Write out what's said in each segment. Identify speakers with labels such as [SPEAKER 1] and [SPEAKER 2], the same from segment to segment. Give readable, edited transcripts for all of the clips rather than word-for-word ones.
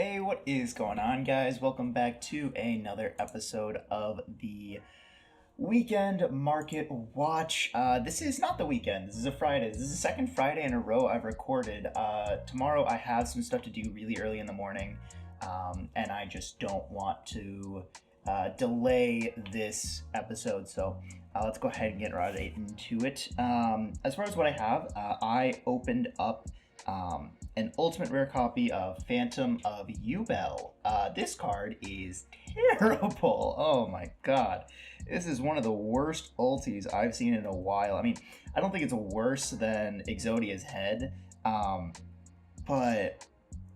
[SPEAKER 1] Hey, what is going on, guys? Welcome back to another episode of the Weekend Market Watch. This is not the weekend. This is a Friday. This is the second Friday in a row I've recorded. Tomorrow I have some stuff to do really early in the morning, and I just don't want to delay this episode. So let's go ahead and get right into it. As far as what I have, I opened up an ultimate rare copy of Phantom of Ubel. This card is terrible. Oh my god. This is one of the worst ultis I've seen in a while. I mean, I don't think it's worse than Exodia's head, but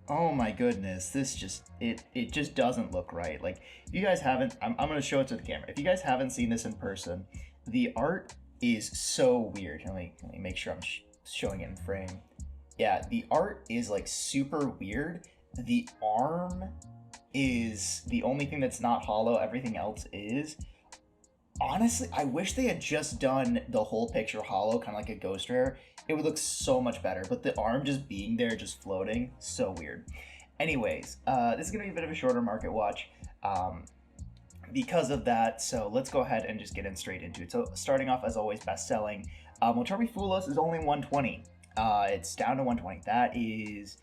[SPEAKER 1] oh my goodness, this just it just doesn't look right. Like, if you guys haven't, I'm gonna show it to the camera. If you guys haven't seen this in person, the art is so weird. Let me make sure I'm showing it in frame. Yeah, the art is like super weird. The arm is the only thing that's not hollow. Everything else is. Honestly, I wish they had just done the whole picture hollow, kind of like a ghost rare. It would look so much better, but the arm just being there, just floating, so weird. Anyways, this is going to be a bit of a shorter market watch because of that, so let's go ahead and just get in straight into it. So starting off, as always, best-selling. Motomi Fulos is only 120. It's down to 120. That is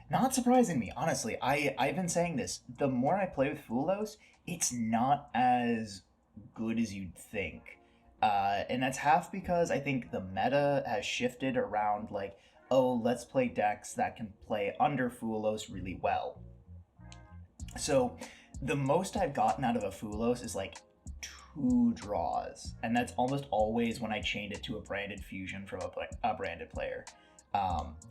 [SPEAKER 1] not surprising me, honestly. I've been saying this. The more I play with Fulos, it's not as good as you'd think. And that's half because I think the meta has shifted around, like, oh, let's play decks that can play under Fulos really well. So the most I've gotten out of a Fulos is like 2 draws, and that's almost always when I chained it to a branded fusion from a branded player.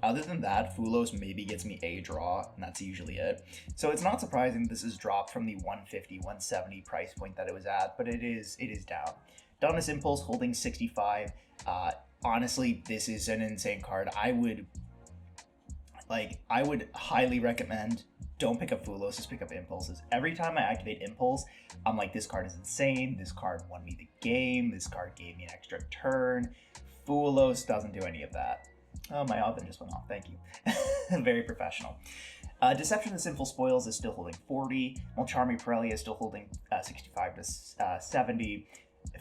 [SPEAKER 1] Other than that, Fulos maybe gets me a draw, and that's usually it. So it's not surprising this is dropped from the 150, 170 price point that it was at, but it is down. Dominus Impulse holding 65. Honestly, this is an insane card. I would highly recommend, don't pick up Fulos, just pick up Impulses. Every time I activate Impulse, I'm like, this card is insane. This card won me the game. This card gave me an extra turn. Fulos doesn't do any of that. Oh, my oven just went off. Thank you. Very professional. Deception of the Sinful Spoils is still holding 40. Molcharmi Pirelli is still holding 65 to 70.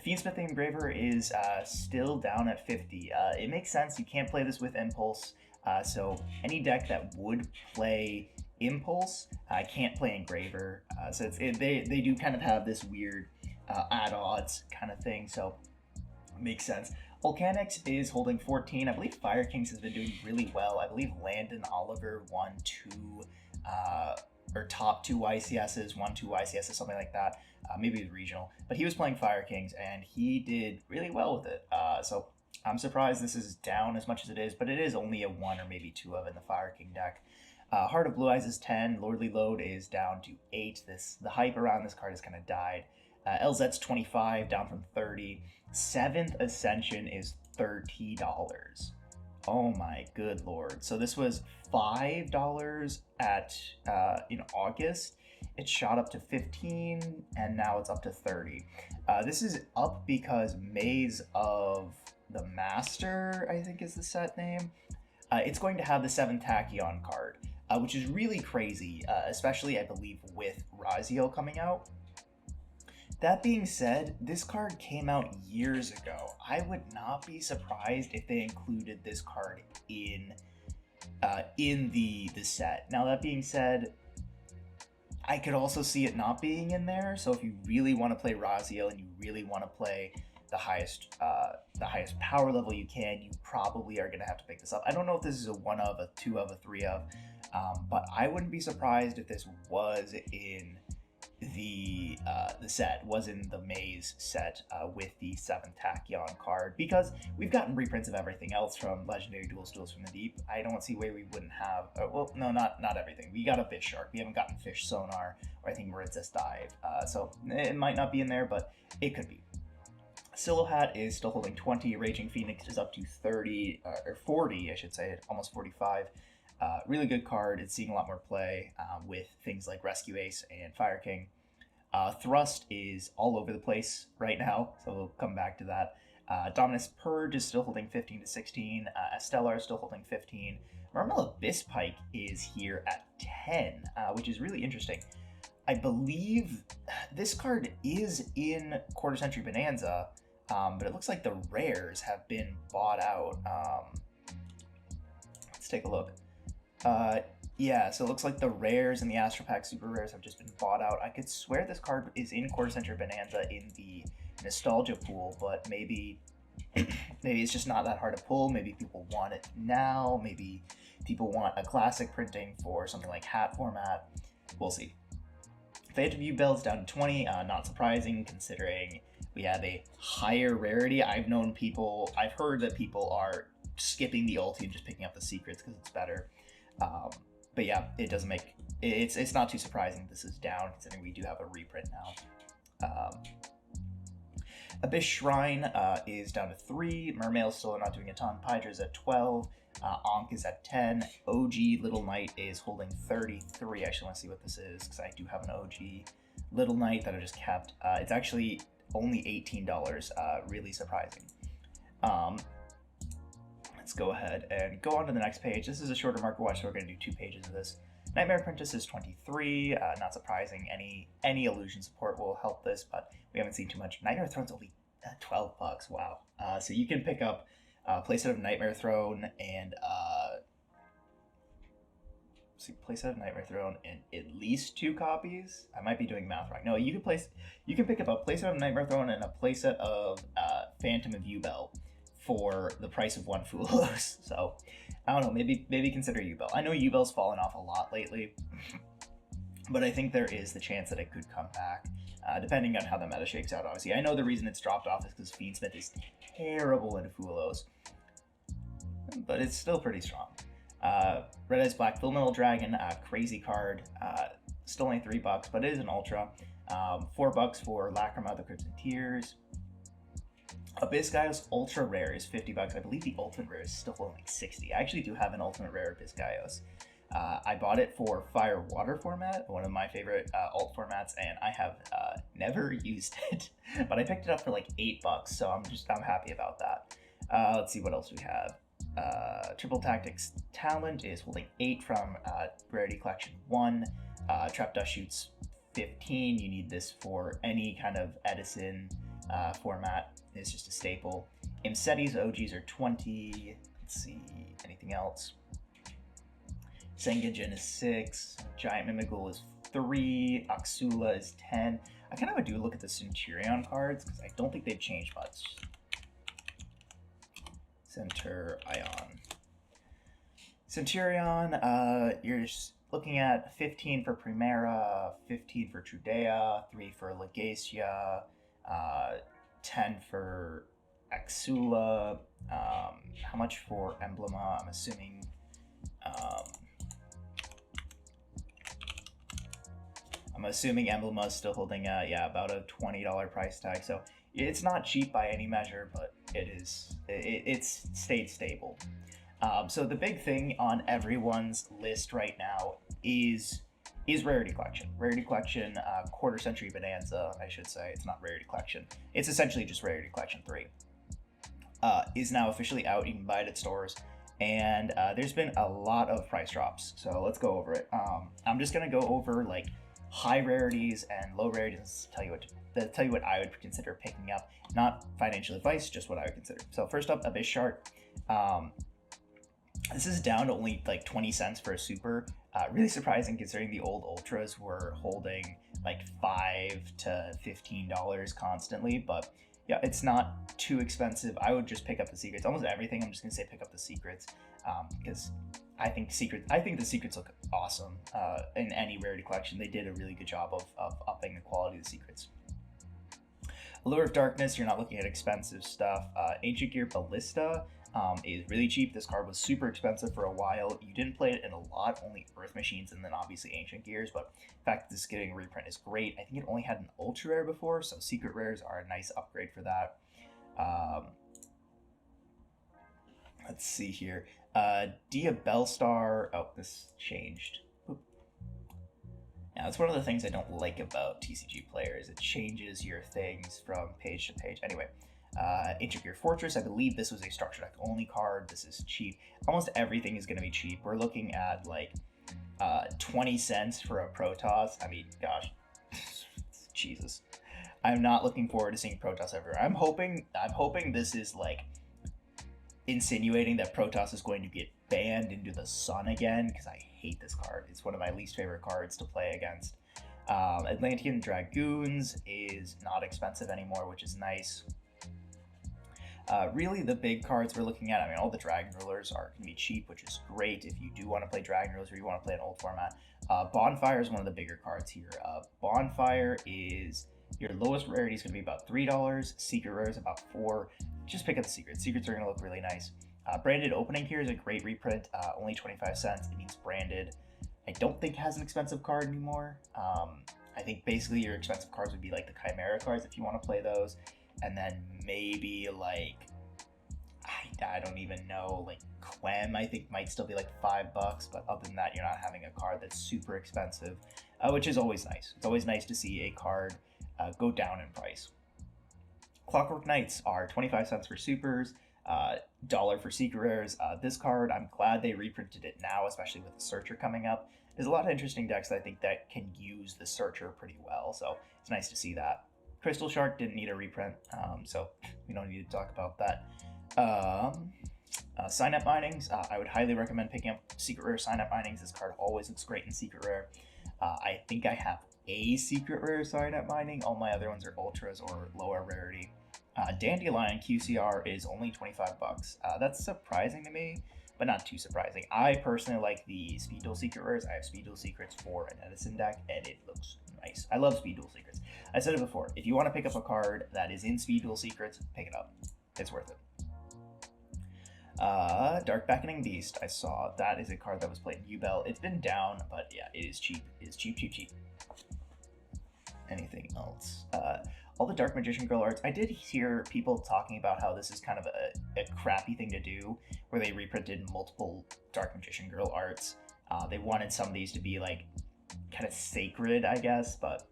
[SPEAKER 1] Fiendsmith the Engraver is still down at 50. It makes sense. You can't play this with Impulse. So any deck that would play Impulse can't play Engraver. So they do kind of have this weird at odds kind of thing. So it makes sense. Volcanics is holding 14. I believe Fire Kings has been doing really well. I believe Landon Oliver won 2 or top 2 YCSs, 1-2 YCSs, something like that. Maybe it was regional, but he was playing Fire Kings and he did really well with it. So I'm surprised this is down as much as it is, but it is only a 1 or maybe 2 of in the Fire King deck. Heart of Blue Eyes is 10. Lordly Load is down to 8. The hype around this card has kind of died. LZ's 25, down from 30. 7th Ascension is $30. Oh my good lord. So this was $5 at in August. It shot up to 15 and now it's up to 30. This is up because Maze of the Master, I think is the set name. It's going to have the 7th Tachyon card, which is really crazy, especially I believe with Raziel coming out. That being said, this card came out years ago. I would not be surprised if they included this card in the set. Now, that being said, I could also see it not being in there. So if you really want to play Raziel and you really want to play the highest power level you can, you probably are going to have to pick this up. I don't know if this is a 1 of, a 2 of, a 3 of, but I wouldn't be surprised if this was in the set, was in the Maze set with the 7th Tachyon card, because we've gotten reprints of everything else from Legendary Duels from the Deep. I don't see why we wouldn't have, well, no, not everything. We got a Fish Shark. We haven't gotten Fish Sonar, or I think Maritz's Dive. So it might not be in there, but it could be. Silohat is still holding 20. Raging Phoenix is up to 30, or 40, I should say, almost 45. Really good card. It's seeing a lot more play with things like Rescue Ace and Fire King. Thrust is all over the place right now, so we'll come back to that. Dominus Purge is still holding 15 to 16. Stellar is still holding 15. Marmel Abyss Pike is here at 10, which is really interesting. I believe this card is in Quarter Century Bonanza, but it looks like the rares have been bought out. Let's take a look. Yeah, so it looks like the rares and the Astro Pack Super Rares have just been bought out. I could swear this card is in Quarter Century Bonanza in the Nostalgia pool, but maybe it's just not that hard to pull. Maybe people want it now. Maybe people want a classic printing for something like hat format. We'll see. Phantom U-Bell's down to 20, not surprising considering we have a higher rarity. I've heard that people are skipping the ulti and just picking up the secrets because it's better. But yeah, it's not too surprising this is down considering we do have a reprint now. Abyss Shrine is down to 3, Mermail's still not doing a ton, Pydra's at 12, Ankh is at 10, OG Little Knight is holding 33. I actually want to see what this is because I do have an OG Little Knight that I just kept. It's actually only $18, really surprising. Let's go ahead and go on to the next page. This is a shorter market watch, so we're going to do 2 pages of this. Nightmare Apprentice is 23, not surprising. Any illusion support will help this, but we haven't seen too much. Nightmare Throne's only $12, wow. So you can pick up playset of Nightmare Throne and playset of Nightmare Throne and at least 2 copies. I might be doing math wrong. No, you can pick up a playset of Nightmare Throne and a playset of Phantom of U-Bell for the price of 1 Fulos. So I don't know, maybe consider U-Bell. I know U-Bell's fallen off a lot lately, but I think there is the chance that it could come back, depending on how the meta shakes out, obviously. I know the reason it's dropped off is because Fiendsmith is terrible into Fulos, but it's still pretty strong. Red Eyes Black Full Metal Dragon, crazy card, still only $3, but it is an ultra. $4 for Lacrima, the Crimson Tears. Abyss Gaios Ultra Rare is $50. I believe the Ultimate Rare is still only $60. I actually do have an Ultimate Rare Abyss Gaios. I bought it for Fire Water format, one of my favorite alt formats, and I have never used it. But I picked it up for like $8, so I'm happy about that. Let's see what else we have. Triple Tactics Talent is holding 8 from Rarity Collection 1. Trap Dust shoots 15. You need this for any kind of Edison format. It's just a staple. Imseti's OGs are 20. Let's see, anything else? Sengajin is 6. Giant Mimigul is 3. Axula is 10. I kind of would do look at the Centurion cards because I don't think they've changed much. Centurion, you're looking at 15 for Primera, 15 for Trudea, 3 for Legacia, 10 for Axula. How much for Emblema? I'm assuming Emblema is still holding about a $20 price tag. So it's not cheap by any measure, but it's stayed stable. So the big thing on everyone's list right now is Rarity Collection. Rarity Collection, Quarter Century Bonanza, I should say. It's not Rarity Collection. It's essentially just Rarity Collection 3. Is now officially out. You can buy it at stores. And there's been a lot of price drops. So let's go over it. I'm just going to go over like high rarities and low rarities and tell you what I would consider picking up. Not financial advice, just what I would consider. So first up, Abyss Shark. This is down to only like 20 cents for a super. Really surprising considering the old ultras were holding like $5 to $15 constantly, but yeah, it's not too expensive. I would just pick up the secrets. Almost everything, I'm just gonna say pick up the secrets because I think the secrets look awesome in any Rarity Collection. They did a really good job of upping the quality of the secrets. Allure of Darkness, you're not looking at expensive stuff. Ancient Gear Ballista is really cheap. This card was super expensive for a while. You didn't play it in a lot, only Earth Machines and then obviously Ancient Gears, but the fact that this getting a reprint is great. I think it only had an Ultra Rare before, so Secret Rares are a nice upgrade for that. Let's see here. Dia Bellstar, oh, this changed. Oop. Now, that's one of the things I don't like about TCG players. It changes your things from page to page. Anyway, Ancient Gear Fortress, I believe this was a structure deck only card. This is cheap. Almost everything is going to be cheap. We're looking at like 20 cents for a Protoss. I mean, gosh, Jesus. I'm not looking forward to seeing Protoss everywhere. I'm hoping this is like insinuating that Protoss is going to get banned into the sun again, because I hate this card. It's one of my least favorite cards to play against. Atlantean Dragoons is not expensive anymore, which is nice. Really, the big cards we're looking at, I mean, all the Dragon Rulers are going to be cheap, which is great if you do want to play Dragon Rulers or you want to play an old format. Bonfire is one of the bigger cards here. Bonfire is, your lowest rarity is going to be about $3. Secret Rare is about $4. Just pick up the Secrets. Secrets are going to look really nice. Branded Opening here is a great reprint, only 25 cents. It means branded. I don't think it has an expensive card anymore. I think basically your expensive cards would be like the Chimera cards if you want to play those. And then maybe like, I don't even know, like Quem I think might still be like $5, but other than that, you're not having a card that's super expensive, which is always nice. It's always nice to see a card go down in price. Clockwork Knights are 25 cents for supers, $1 for secret rares. This card, I'm glad they reprinted it now, especially with the Searcher coming up. There's a lot of interesting decks that I think that can use the Searcher pretty well, so it's nice to see that. Crystal Shark didn't need a reprint, so we don't need to talk about that. Sign-up bindings, I would highly recommend picking up Secret Rare sign-up bindings. This card always looks great in Secret Rare. I think I have a Secret Rare sign-up binding. All my other ones are Ultras or lower rarity. Dandelion QCR is only $25. That's surprising to me, but not too surprising. I personally like the Speed Duel Secret Rares. I have Speed Duel Secrets for an Edison deck, and it looks nice. I love Speed Duel Secrets. I said it before, if you want to pick up a card that is in Speed Duel Secrets, pick it up. It's worth it. Dark Beckoning Beast, I saw that is a card that was played in U-Bell. It's been down, but yeah, it is cheap. It is cheap, cheap, cheap. Anything else? All the Dark Magician Girl arts, I did hear people talking about how this is kind of a crappy thing to do, where they reprinted multiple Dark Magician Girl arts. They wanted some of these to be like kind of sacred, I guess, but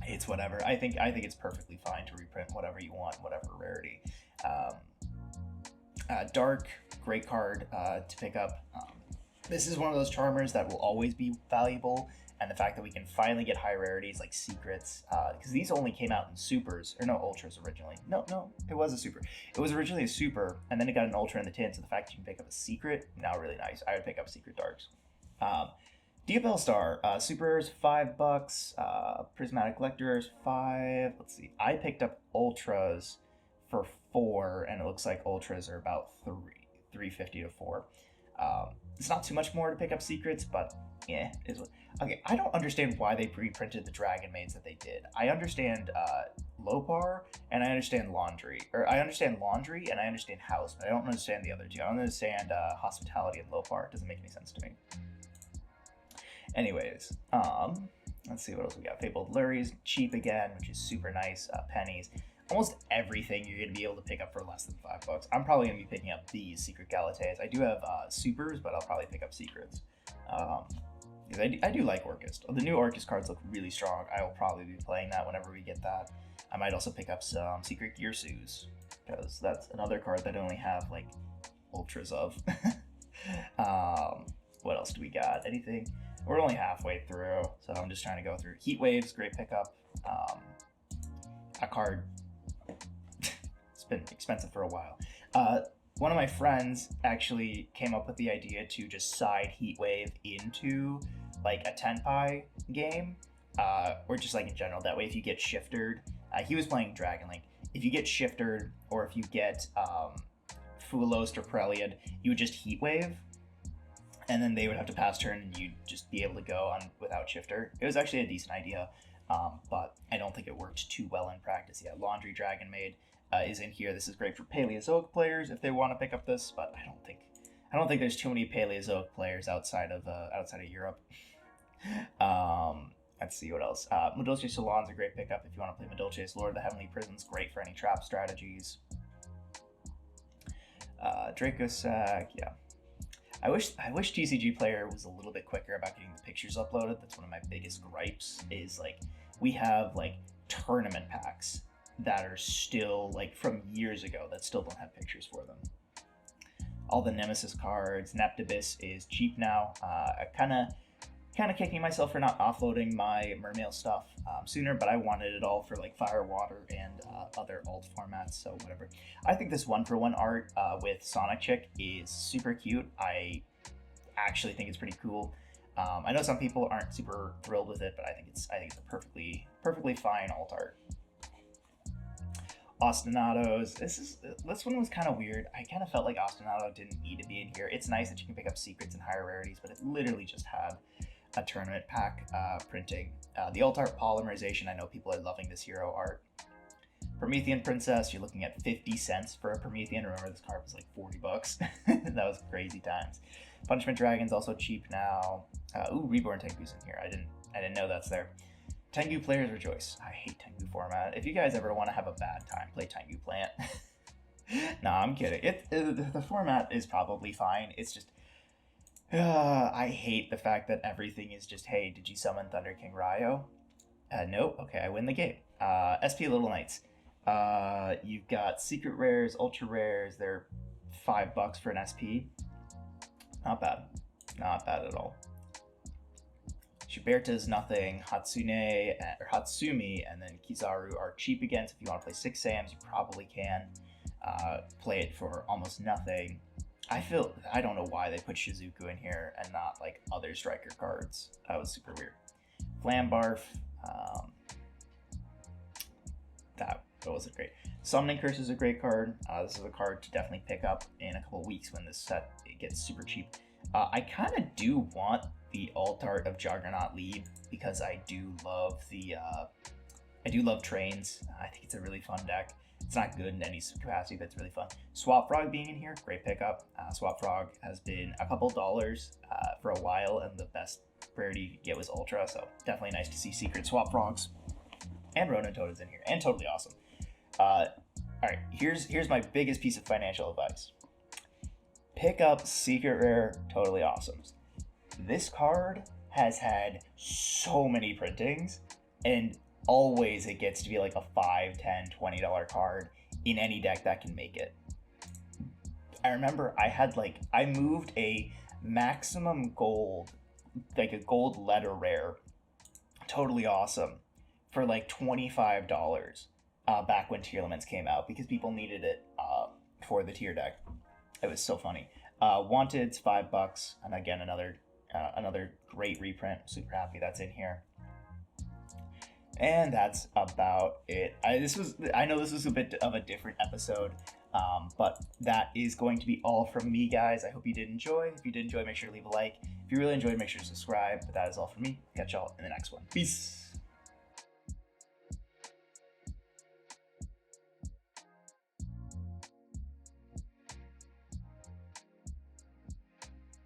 [SPEAKER 1] it's whatever. I think it's perfectly fine to reprint whatever you want, whatever rarity. Dark, great card to pick up. This is one of those Charmers that will always be valuable, and the fact that we can finally get high rarities like Secrets, because these only came out in Supers, or no, Ultras originally. No, it was a Super. It was originally a Super, and then it got an Ultra in the tin, so the fact that you can pick up a Secret, now really nice. I would pick up Secret Darks. Diabell Star, Supers, $5, Prismatic Lectors, $5. Let's see, I picked up Ultras for $4, and it looks like Ultras are about $3.50 to $4. It's not too much more to pick up Secrets, but yeah, it is. Okay, I don't understand why they reprinted the Dragon Maids that they did. I understand Lopar, and I understand Laundry, I understand Laundry, and I understand House, but I don't understand the other two. I don't understand Hospitality and Lopar. It doesn't make any sense to me. Anyways, let's see what else we got. Fabled Luries, cheap again, which is super nice. Pennies. Almost everything you're going to be able to pick up for less than $5. I'm probably going to be picking up these Secret Galateas. I do have Supers, but I'll probably pick up Secrets. Because I do like Orcust. The new Orcust cards look really strong. I will probably be playing that whenever we get that. I might also pick up some Secret Gearsus, because that's another card that I only have like Ultras of. What else do we got? Anything? We're only halfway through, so I'm just trying to go through. Heat Waves, great pickup. A card. It's been expensive for a while. One of my friends actually came up with the idea to just side Heat Wave into like a Tenpai game, or just like in general. That way, if you get shifted, he was playing Dragon Link. If you get shifted, or if you get Fulos or Preliad, you would just Heat Wave, and then they would have to pass turn, and you'd just be able to go on without shifter. It was actually a decent idea, but I don't think it worked too well in practice. Yeah, Laundry Dragon Maid is in here. This is great for Paleozoic players if they want to pick up this, but I don't think there's too many Paleozoic players outside of Europe. Let's see what else. Madolche Salon's a great pickup if you want to play Madolche's Lord of the Heavenly Prisons. Great for any trap strategies. Dracosac, yeah. I wish TCG Player was a little bit quicker about getting the pictures uploaded. That's one of my biggest gripes. Is like we have like tournament packs that are still like from years ago that still don't have pictures for them. All the Nemesis cards. Neptibus is cheap now. I kind of kicking myself for not offloading my Mermail stuff sooner, but I wanted it all for like Fire, Water, and other alt formats, so whatever. I think this 1-for-1 art with Sonic Chick is super cute. I actually think it's pretty cool. I know some people aren't super thrilled with it, but I think it's a perfectly fine alt art. Ostinatos. This one was kind of weird. I kind of felt like Ostinato didn't need to be in here. It's nice that you can pick up secrets and higher rarities, but it literally just had a tournament pack printing. The alt art polymerization, I know people are loving this hero art. Promethean Princess, you're looking at 50 cents for a Promethean. Remember, this card was like 40 bucks. That was crazy times. Punishment Dragon's also cheap now. Ooh, Reborn Tengu's in here. I didn't know that's there. Tengu Players Rejoice. I hate Tengu format. If you guys ever want to have a bad time, play Tengu Plant. Nah, I'm kidding. The format is probably fine. It's just I hate the fact that everything is just, hey, did you summon Thunder King Ryo? Nope. Okay, I win the game. SP Little Knights. You've got secret rares, ultra rares. They're $5 for an SP. Not bad. Not bad at all. Shuberta's nothing. Hatsune or Hatsumi and then Kizaru are cheap again, so if you want to play 6 Sams, you probably can play it for almost nothing. I don't know why they put Shizuku in here and not like other striker cards. That was super weird. Flambarf. That wasn't great. Summoning Curse is a great card. This is a card to definitely pick up in a couple weeks when this set gets super cheap. I kind of do want the alt art of Juggernaut Lead because I do love trains. I think it's a really fun deck. It's not good in any capacity, but it's really fun. Swap Frog being in here, great pickup. Swap Frog has been a couple dollars for a while, and the best rarity you could get was Ultra, so definitely nice to see secret Swap Frogs. And Ronin Toad is in here, and Totally Awesome. Alright, here's my biggest piece of financial advice. Pick up secret rare Totally Awesomes. This card has had so many printings, and always it gets to be like a $5, $10, $20 card in any deck that can make it. I remember I moved a maximum gold, like a gold letter rare, Totally Awesome, for like $25 back when Tier Limits came out because people needed it for the tier deck. It was so funny. Wanted's $5, and again another great reprint. Super happy that's in here. And that's about it. I know this was a bit of a different episode, but that is going to be all from me, guys. I hope you did enjoy. If you did enjoy, make sure to leave a like. If you really enjoyed, make sure to subscribe. But that is all from me. Catch y'all in the next one. Peace.